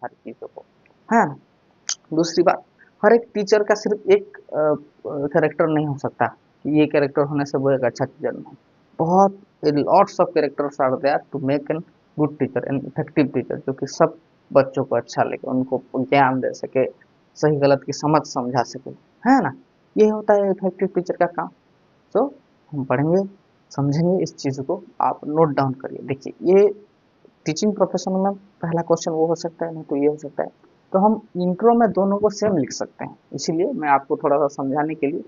सारी चीज़ों को, है ना। दूसरी बात, हर एक टीचर का सिर्फ एक कैरेक्टर नहीं हो सकता कि ये कैरेक्टर होने से वो एक अच्छा टीचर नहीं। बहुत lots of characters are there to make an good teacher, an effective teacher, जो कि सब बच्चों को अच्छा लगे, उनको ज्ञान दे सके, सही गलत की समझ समझा सके, है ना। ये होता है इफेक्टिव टीचर का काम। तो हम पढ़ेंगे, समझेंगे इस चीज़ को, आप नोट डाउन करिए। देखिए, ये टीचिंग प्रोफेशन में पहला क्वेश्चन वो हो सकता है, नहीं तो ये हो सकता है। तो हम इंट्रो में दोनों को सेम लिख सकते हैं, इसीलिए मैं आपको थोड़ा सा समझाने के लिए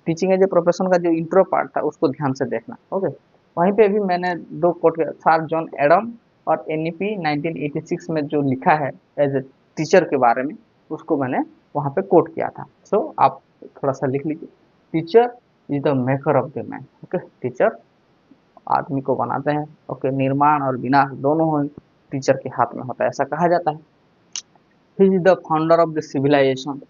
टीचिंग एज ए प्रोफेशन का जो इंट्रो पार्ट था उसको ध्यान से देखना। ओके, वहीं पे भी मैंने दो कोट किया, सर जॉन एडम और एनईपी 1986 में जो लिखा है एज ए टीचर के बारे में, उसको मैंने वहाँ पे कोट किया था। सो आप थोड़ा सा लिख लीजिए, teacher is the maker of the man. Okay, teacher आदमी को बनाते हैं। ओके, निर्माण और विनाश दोनों ही टीचर के हाथ में होता है, ऐसा कहा जाता है। He is the founder of the civilisation.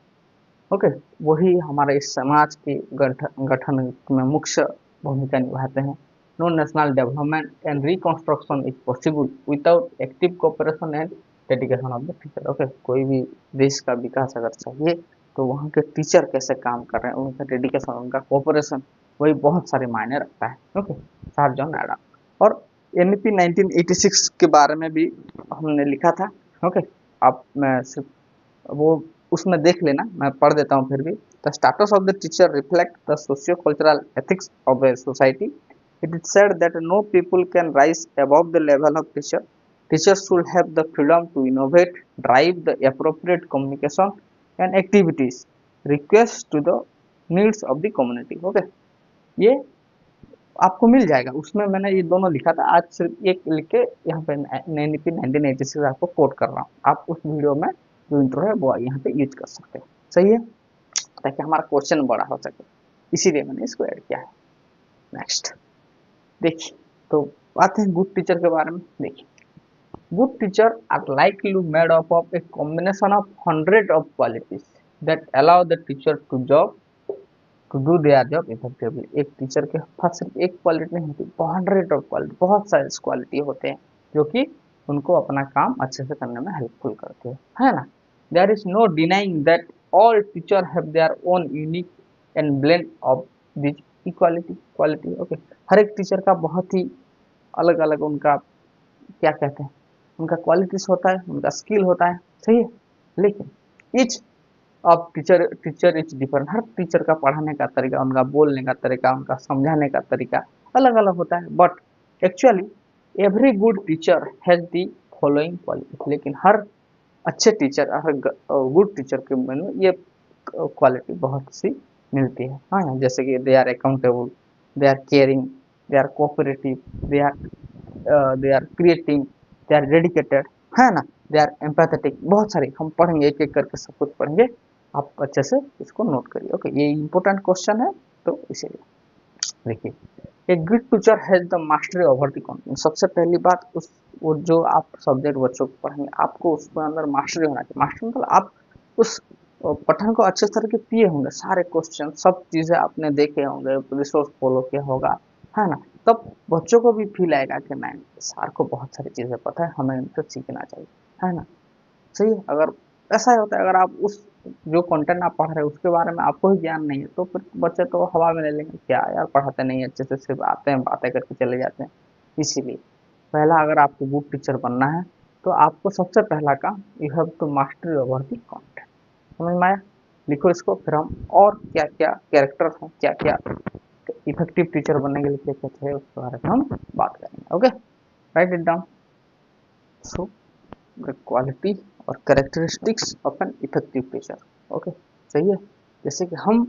Okay, वही हमारे इस समाज के गठन में मुख्य भूमिका निभाते हैं। No national development and reconstruction is possible without active cooperation and dedication of the teacher. Okay, कोई भी देश का विकास अगर चाहिए तो वहाँ के टीचर कैसे काम कर रहे हैं, उनका डेडिकेशन, उनका कोऑपरेशन, वही बहुत सारे मायने रखता है। Okay, sir John Adam. और एनईपी 1986 के बारे में भी हमने लिखा था। ओके, आप मैं सिर्फ वो उसमें देख लेना, मैं पढ़ देता हूँ फिर भी। The status of the teacher reflect the socio cultural ethics of a society. It is said that no people can rise above the level of teacher. Teachers should have the freedom to innovate, drive the appropriate communication and activities request to the needs of the community. Okay, ये आपको मिल जाएगा, उसमें मैंने ये दोनों लिखा था। आज सिर्फ एक लिख के यहाँ पे 1986 आपको कोट कर रहा हूँ। आप उस वीडियो में जो इंट्रो है वो यहाँ पे यूज कर सकते हैं, सही है, ताकि हमारा क्वेश्चन बड़ा हो सके, इसीलिए मैंने इसको ऐड किया है। नेक्स्ट देखिए, तो आते हैं गुड टीचर के बारे में। देखिए, good teacher are likely made up of a combination of 100 of qualities that allow the teacher to do their job effectively. एक टीचर के पास सिर्फ एक क्वालिटी नहीं होती, 100 ऑफ क्वालिटी, बहुत सारे क्वालिटी होते हैं जो कि उनको अपना काम अच्छे से करने में हेल्पफुल करते हैं, है ना। There is no denying that all teacher have their own unique and blend of this equality quality. Okay, हर एक टीचर का बहुत ही अलग अलग उनका क्या कहते हैं, उनका क्वालिटीज होता है, उनका स्किल होता है, सही है। लेकिन ईच अब teacher teacher is different. Her teacher का पढ़ाने का तरीका, उनका बोलने का तरीका, उनका समझाने का तरीका अलग अलग होता है। But actually every good teacher has the following quality. लेकिन हर अच्छे टीचर, हर गुड टीचर के मन में ये क्वालिटी बहुत सी मिलती है। हाँ, जैसे कि they are accountable, they are caring, they are cooperative, they are creating, they are dedicated, है ना, दे आर एम्पैथेटिक। बहुत सारी हम पढ़ेंगे, एक एक करके सब कुछ पढ़ेंगे, आप अच्छे से इसको नोट करिए। ओके, ये इंपॉर्टेंट क्वेश्चन है, तो इसीलिए देखिए, एक good teacher has the mastery over the content. सबसे पहली बात, उस वो जो आप सब्जेक्ट बच्चों को पढ़ेंगे, आपको उसके अंदर मास्टरी होना चाहिए। मास्टरी मतलब आप उस पठन को अच्छे तरह के किए होंगे, सारे क्वेश्चन सब चीजें आपने देखे होंगे, रिसोर्स फॉलो किया होगा, है ना। तब बच्चों को भी फील आएगा कि नहीं, सर को बहुत सारी चीजें पता है, हमें इनसे सीखना चाहिए, है ना। सही है। अगर ऐसा ही होता है, अगर आप उस जो कंटेंट आप पढ़ रहे हैं उसके बारे में आपको ही ज्ञान नहीं है, तो फिर बच्चे तो हवा में ले लेंगे, क्या यार पढ़ाते नहीं अच्छे से, सिर्फ आते हैं बातें करके चले जाते हैं। इसीलिए पहला, अगर आपको गुड टीचर बनना है तो आपको सबसे पहला काम, you have to master over the content. समझ में आया? लिखो इसको, फिर हम और क्या क्या कैरेक्टर हैं, क्या क्या इफेक्टिव टीचर बनने के लिए क्या क्या चाहिए उसके बारे में हम बात करेंगे। Okay, write it down. So quality और characteristics of an effective teacher. Okay, सही है। जैसे कि हम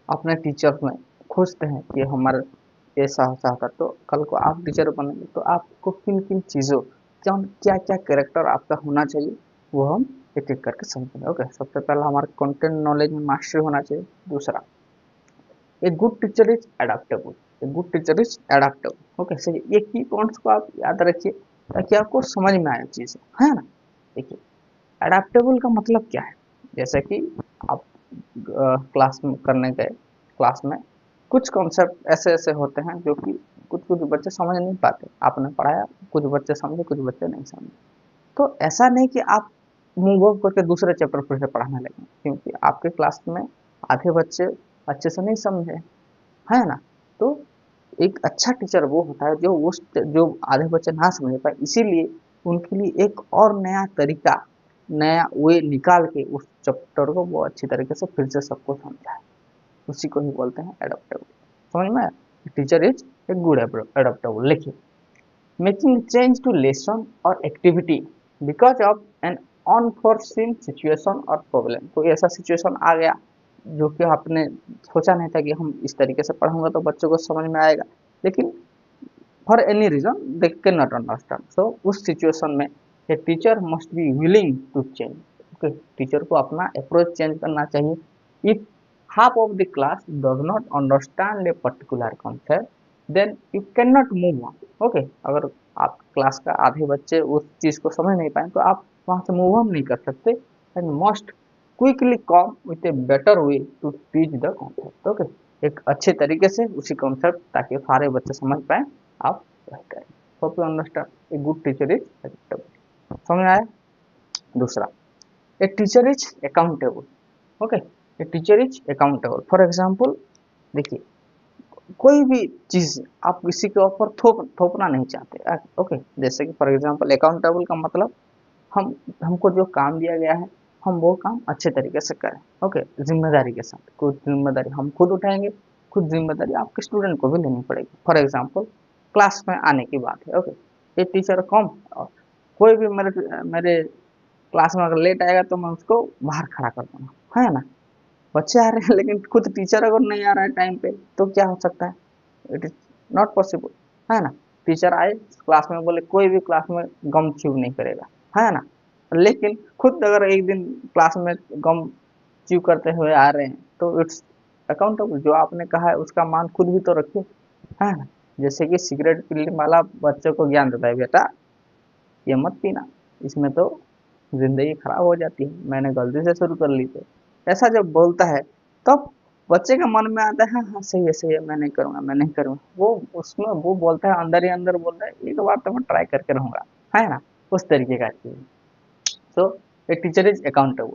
अपने टीचर में खोजते हैं कि हमारे ऐसा चाहता, तो कल को आप टीचर बनेंगे तो आपको किन किन चीज़ों, क्या क्या कैरेक्टर आपका होना चाहिए, वो हम एक एक करके समझेंगे। ओके, सबसे पहला हमारा कंटेंट नॉलेज में मास्टरी होना चाहिए। दूसरा, a good teacher is adaptable. A good teacher is adaptable. Okay, सही। ये की पॉइंट्स को आप याद रखिए ताकि आपको समझ में आए चीज़ें, है ना। देखिए, एडाप्टेबल का मतलब क्या है। जैसे कि आप क्लास में करने गए, क्लास में कुछ कॉन्सेप्ट ऐसे ऐसे होते हैं जो कि कुछ कुछ बच्चे समझ नहीं पाते, आपने पढ़ाया, कुछ बच्चे समझे, कुछ बच्चे नहीं समझे। तो ऐसा नहीं कि आप मूव ऑन करके दूसरे चैप्टर फिर से पढ़ाने लगे, क्योंकि आपके क्लास में आधे बच्चे अच्छे से नहीं समझे, है ना। तो एक अच्छा टीचर वो होता है जो आधे बच्चे ना समझ पाए, इसीलिए उनके लिए एक और नया तरीका, नया वे निकाल के उस चैप्टर को वो अच्छी तरीके से फिर से सबको समझाए। उसी को ही बोलते हैं एडप्टेबल। समझ में आया? Teacher is a good adaptable. लिखिए, making change to lesson or activity because of an unforeseen situation or problem। कोई ऐसा सिचुएशन आ गया जो कि आपने सोचा नहीं था कि हम इस तरीके से पढ़ाऊंगा तो बच्चों को समझ में आएगा, लेकिन for any reason they can not understand. So उस सिचुएशन में a teacher must be willing to change. Okay, teacher को अपना अप्रोच चेंज करना चाहिए। If half of the class does not understand a particular concept, then you cannot move on। Okay, अगर आप class का आधे बच्चे उस चीज को समझ नहीं पाए तो आप वहां से मूव ऑन नहीं कर सकते। And must quickly come with a better way to teach the concept. Okay, एक अच्छे तरीके से उसी कॉन्सेप्ट ताकि सारे बच्चे समझ पाए, आप वही करें। Hope you understand. A good teacher is adaptable. समझ में आया? दूसरा, a teacher is accountable. Okay, a teacher is accountable. For example, देखिए, कोई भी चीज आप किसी के ऊपर थोपना नहीं चाहते। ओके, जैसे कि फॉर एग्जाम्पल अकाउंटेबल का मतलब हम हमको जो काम दिया गया है हम वो काम अच्छे तरीके से करें। ओके, जिम्मेदारी के साथ। कुछ जिम्मेदारी हम खुद उठाएंगे, कुछ जिम्मेदारी आपके स्टूडेंट को भी लेनी पड़ेगी। फॉर एग्जाम्पल, क्लास में आने की बात है। ओके, ये टीचर कम, कोई भी मेरे मेरे क्लास में अगर लेट आएगा तो मैं उसको बाहर खड़ा कर दूंगा, है ना। बच्चे आ रहे हैं लेकिन खुद टीचर अगर नहीं आ रहा है टाइम पे तो क्या हो सकता है? इट इज नॉट पॉसिबल, है ना। टीचर आए क्लास में, बोले कोई भी क्लास में गम च्यू नहीं करेगा, है ना। लेकिन खुद अगर एक दिन क्लास में गम च्यू करते हुए आ रहे हैं तो इट्स अकाउंटेबल। जो आपने कहा है उसका मान खुद भी तो रखिए, है ना। जैसे कि सिगरेट पीने वाला बच्चों को ज्ञान देता है, बेटा ये मत पीना, इसमें तो जिंदगी खराब हो जाती है, मैंने गलती से शुरू कर ली थी। ऐसा जब बोलता है तब बच्चे का मन में आता है हाँ हाँ सही है, मैं नहीं करूंगा, मैं नहीं करूंगा। वो उसमें वो बोलता है, अंदर ही अंदर बोलता है एक बार तो मैं ट्राई करके रहूंगा, है ना। उस तरीके का चीज। So a teacher is accountable,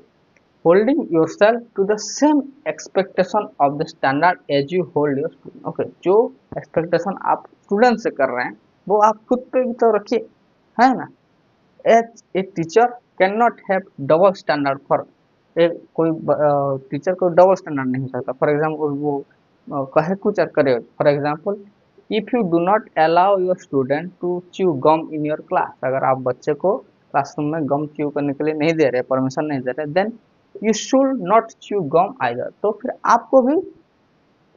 holding yourself to the same expectation of the standard as you hold your student. Okay, जो एक्सपेक्टेशन आप स्टूडेंट से कर रहे हैं वो आप खुद पे भी तो रखिए, है ना। As a teacher can not have double standard for a कोई टीचर को डबल स्टैंडर्ड नहीं हो सकता। फॉर एग्जाम्पल वो कहे कुछ और करे। For example, if you do not allow your student to chew gum in your class, अगर आप बच्चे को क्लासरूम में गम च्यू करने के लिए नहीं दे रहे, परमिशन नहीं दे रहे, then you should not chew gum either. तो फिर आपको भी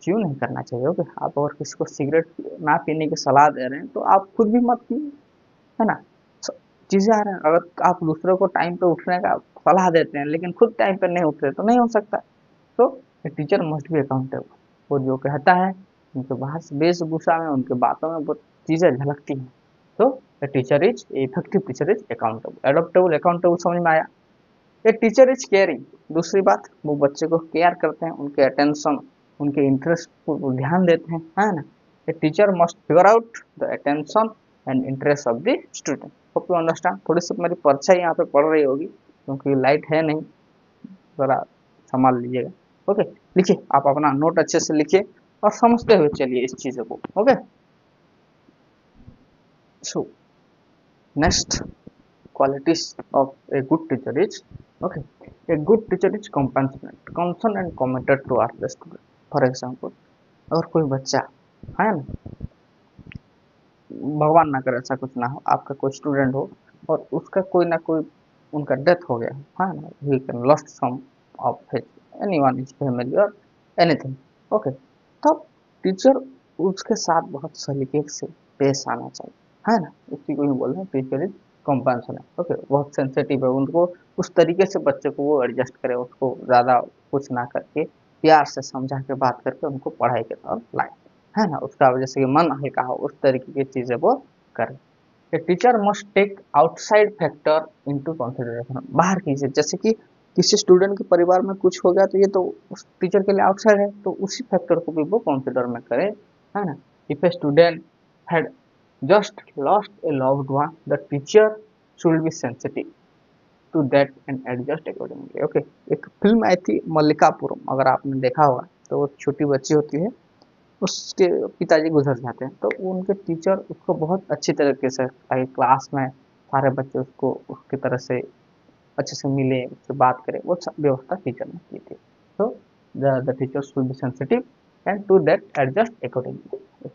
च्यू नहीं करना चाहिए। ओके, आप अगर किसी को सिगरेट ना पीने की सलाह दे रहे हैं तो आप खुद भी मत पिए, है ना। चीजें आ रहा है, अगर आप दूसरों को टाइम पे उठने का सलाह देते हैं लेकिन खुद टाइम पे नहीं उठ रहे तो नहीं हो सकता। तो टीचर मस्ट बी अकाउंटेबल। वो जो कहता है उनके बाहर वेशभूषा में, उनके बातों में वो चीजें झलकती हैं। तो teacher is effective, teacher is accountable. Adaptable, accountable समझ में आया? ए टीचर इज केयरिंग। दूसरी बात, वो बच्चे को केयर करते हैं, उनके अटेंशन, उनके इंटरेस्ट को ध्यान देते हैं, है ना। ए teacher must figure out the attention and interest of the student. Hope you understand. थोड़ी सी मेरी परछाई यहाँ पे पड़ रही होगी क्योंकि लाइट है नहीं, जरा संभाल लीजिएगा। ओके, लिखिए, आप अपना नोट अच्छे से लिखिए और समझते हुए चलिए इस चीजों को। Okay, so next qualities of a good teacher is, okay, a good teacher is compassionate, concerned and committed towards the student। for example, अगर कोई बच्चा, है ना, भगवान ना करे ऐसा कुछ ना हो, आपका कोई स्टूडेंट हो और उसका कोई ना कोई उनका डेथ हो गया है ना, he can lost some of his anyone is family और एनीथिंग। ओके, तब टीचर उसके साथ बहुत सलीके से पेश आना चाहिए, है ना। उसी को ही बोल रहे हैं टीचर इज कंपेंशन। ओके, बहुत सेंसिटिव है, उनको उस तरीके से बच्चे को वो एडजस्ट करे, उसको ज्यादा कुछ ना करके प्यार से समझा के बात करके उनको पढ़ाई के तरफ लाए, है ना। उसका जैसे कि मन हल्का हो उस तरीके की चीजें वो करे। A teacher must take outside factor into consideration. बाहर की चीज, जैसे कि किसी स्टूडेंट के परिवार में कुछ हो गया तो ये तो उस टीचर के लिए आउटसाइड है, तो उसी फैक्टर को भी वो कंसिडर में करे, है ना। If a student had just lost a loved one, the teacher should be sensitive. To that and adjust accordingly. Okay, एक फिल्म आई थी मल्लिकापुरम, अगर आपने देखा होगा, तो वो छोटी बच्ची होती है, उसके पिताजी गुजर जाते हैं, तो उनके टीचर उसको बहुत अच्छी तरीके से, ताकि क्लास में सारे बच्चे उसको उसकी तरह से अच्छे से मिले, उससे बात करें, वो सब व्यवस्था टीचर ने की थी। तो the teacher should be sensitive and to that adjust accordingly.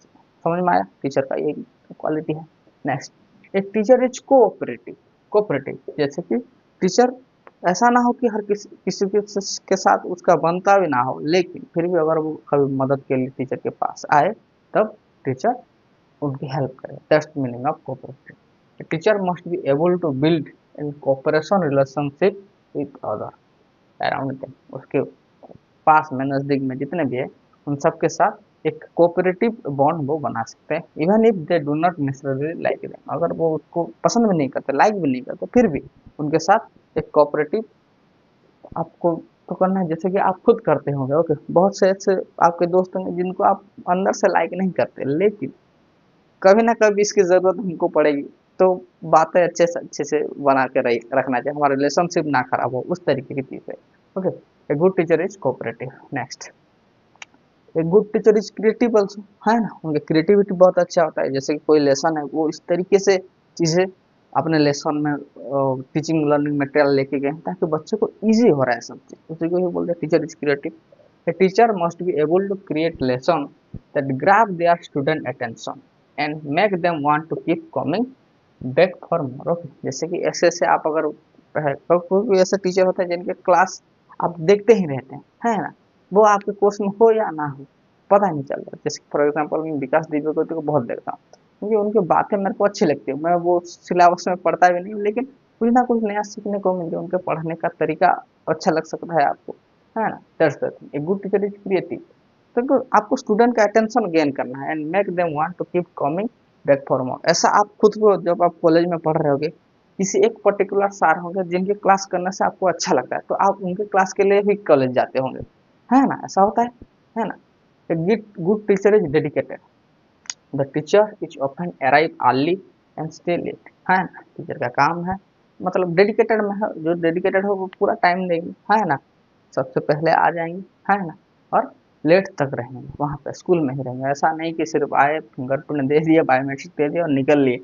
समझ में आया, टीचर का ये क्वालिटी है। नेक्स्ट, एक टीचर इज कोऑपरेटिव। कोऑपरेटिव जैसे कि टीचर ऐसा ना हो कि हर किसी के साथ उसका बनता भी ना हो, लेकिन फिर भी अगर वो कभी मदद के लिए टीचर के पास आए, तब टीचर उनकी हेल्प करे। That's meaning of cooperative. A teacher must be able to build in cooperation relationship with other around them। उसके पास में, नजदीक में जितने भी है, उन सब के साथ एक कोऑपरेटिव बॉन्ड वो बना सकते हैं। Even if they do not necessarily like them, अगर वो उसको पसंद भी नहीं करते, लाइक भी नहीं करते, फिर भी उनके साथ एक कोऑपरेटिव आपको तो करना है, जैसे कि आप खुद करते होंगे। ओके, बहुत से ऐसे आपके दोस्त होंगे जिनको आप अंदर से लाइक नहीं करते, लेकिन कभी ना कभी इसकी जरूरत हमको पड़ेगी, तो बातें अच्छे से बना के रखना चाहिए, हमारा रिलेशनशिप ना खराब हो, उस तरीके की चीज है। Okay, A good teacher is cooperative. Next, A good teacher is creative also, है ना, उनके क्रिएटिविटी बहुत अच्छा होता है। जैसे कि कोई लेसन है, वो इस तरीके से चीजें अपने लेसन में टीचिंग लर्निंग मटेरियल लेके गए ताकि बच्चे को इजी हो रहा है सब चीज, उसी को ही बोलते हैं teacher is creative. A teacher must be able to create lesson that grab their student attention and make them want to keep coming back for more। Okay, जैसे कि ऐसे ऐसे आप अगर कोई ऐसे टीचर होते हैं जिनके क्लास आप देखते ही रहते हैं, है ना, वो आपके कोर्स में हो या ना हो पता नहीं चल रहा। जैसे फॉर एग्जाम्पल मैं विकास दिव्यज्योति को बहुत देखता हूँ, क्योंकि उनकी बातें मेरे को अच्छी लगती है। मैं वो सिलेबस में पढ़ता भी नहीं, लेकिन कुछ ना कुछ नया सीखने को मिले, उनके पढ़ने का तरीका अच्छा लग सकता है आपको, है ना। That's the thing, a good teacher is creative. तो आपको स्टूडेंट का अटेंशन गेन करना है and make them want to keep coming back for more. ऐसा आप खुद को, जब आप कॉलेज में पढ़ रहे होगे, किसी एक पर्टिकुलर सर होंगे जिनके क्लास करने से आपको अच्छा लगता है, तो आप उनके क्लास के लिए भी कॉलेज जाते होंगे, है ना, ऐसा होता है ना। A good teacher is dedicated. The teacher is often arrive early and stay late, है ना। टीचर का काम है, मतलब डेडिकेटेड में है, जो डेडिकेटेड हो वो पूरा टाइम देगी, है ना, सबसे पहले आ जाएंगे, है ना, और लेट तक रहेंगे वहाँ पे, स्कूल में ही रहेंगे। ऐसा नहीं कि सिर्फ आए, फिंगरप्रिंट दे दिया, बायोमेट्रिक दे दिया और निकल लिए,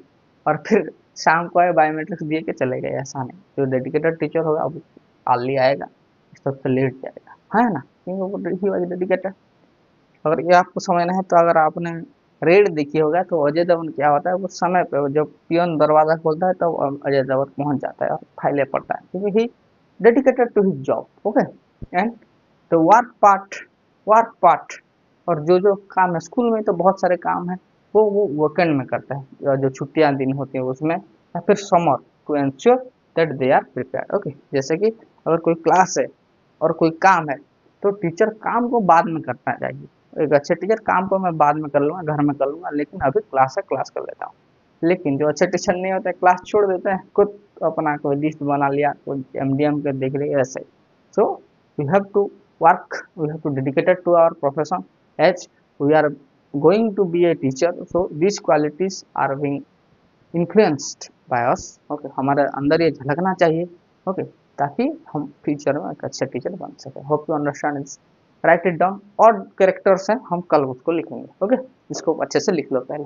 और फिर शाम को आए बायोमेट्रिक्स दिए के चले गए, ऐसा नहीं। जो डेडिकेटेड टीचर होगा वो अर्ली आएगा, सबसे लेट जाएगा, है ना, क्योंकि वो ही वॉज डेडिकेटेड। अगर ये आपको समझना है, तो अगर आपने रेड देखी होगा, तो अजय देवगन क्या होता है, वो समय पे जब पियन दरवाजा खोलता है, तब अजय देवगन पहुंच जाता है और फाइलें पढ़ता है, क्योंकि he dedicated to his job. Okay, and the work part, और जो काम है स्कूल में, तो बहुत सारे काम है, वो वीकेंड में करता है, या जो छुट्टियां दिन होती है उसमें, या फिर summer, to ensure that they are prepared. Okay, जैसे कि अगर कोई क्लास है और कोई काम है, तो टीचर काम को बाद में करना चाहिए। एक अच्छे टीचर काम को मैं बाद में कर लूंगा, घर में कर लूंगा, लेकिन अभी क्लास है, क्लास कर लेता हूँ। लेकिन जो अच्छे टीचर नहीं होते, क्लास छोड़ देते हैं, खुद अपना कोई लिस्ट बना लिया, कोई एमडीएम के देख लिया, ऐसे। So we have to work, we have to dedicated to our profession, as we are going to be a teacher, so these qualities are being influenced by us। okay, हमारे अंदर ये झलकना चाहिए, okay, ताकि हम फ्यूचर में एक अच्छे teacher बन सके। Hope you understand this, right it down. और कैरेक्टर्स हैं, हम कल उसको लिखेंगे। ओके, इसको अच्छे से लिख लो पहले।